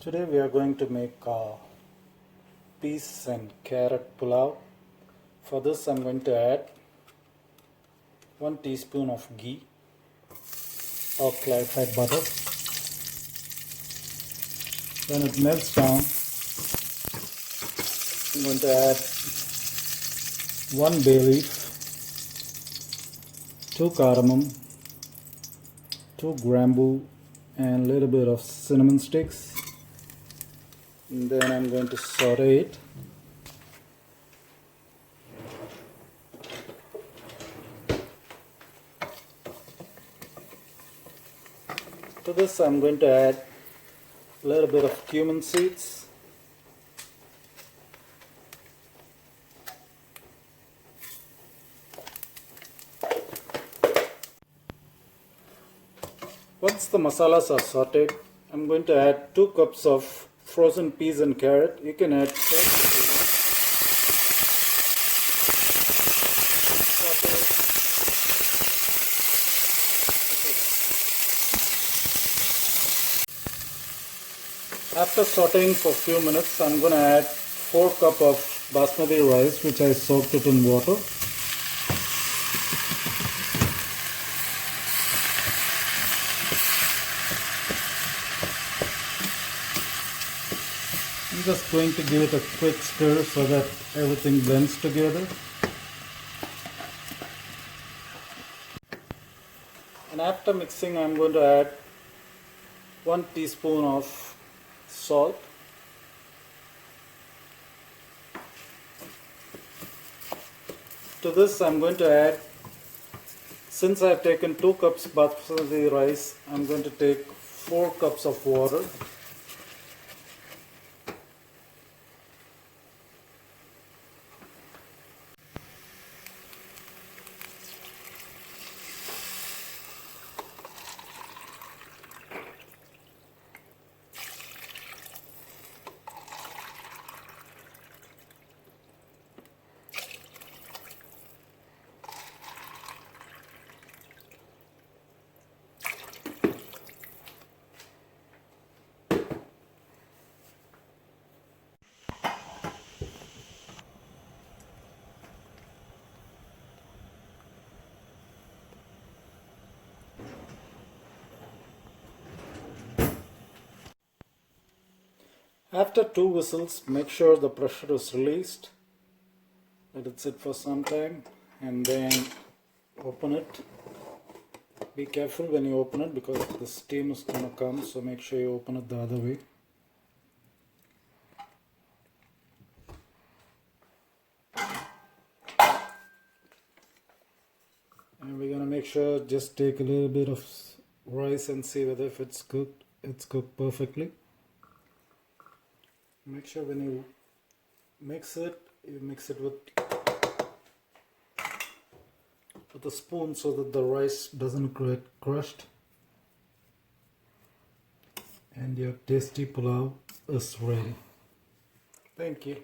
Today we are going to make peas and carrot pulao. For this I'm going to add 1 teaspoon of ghee or clarified butter. When it melts down, I'm going to add 1 bay leaf, 2 cardamom, 2 bamboo and a little bit of cinnamon sticks. And then I'm going to saute it. To this I'm going to add a little bit of cumin seeds. Once the masalas are sauteed, I'm going to add 2 cups of frozen peas and carrot. You can add After sauteing for a few minutes, I'm going to add 4 cups of basmati rice, which I soaked it in water. I'm just going to give it a quick stir so that everything blends together. And after mixing, I'm going to add 1 teaspoon of salt, to this I'm going to add, since I've taken 2 cups basmati rice, I'm going to take 4 cups of water. After 2 whistles, make sure the pressure is released. Let it sit for some time and then open it. Be careful when you open it because the steam is going to come, so make sure you open it the other way. And we're going to make sure, just take a little bit of rice and see whether if it's cooked. It's cooked perfectly. Make sure when you mix it with a spoon so that the rice doesn't get crushed. And your tasty pulao is ready. Thank you.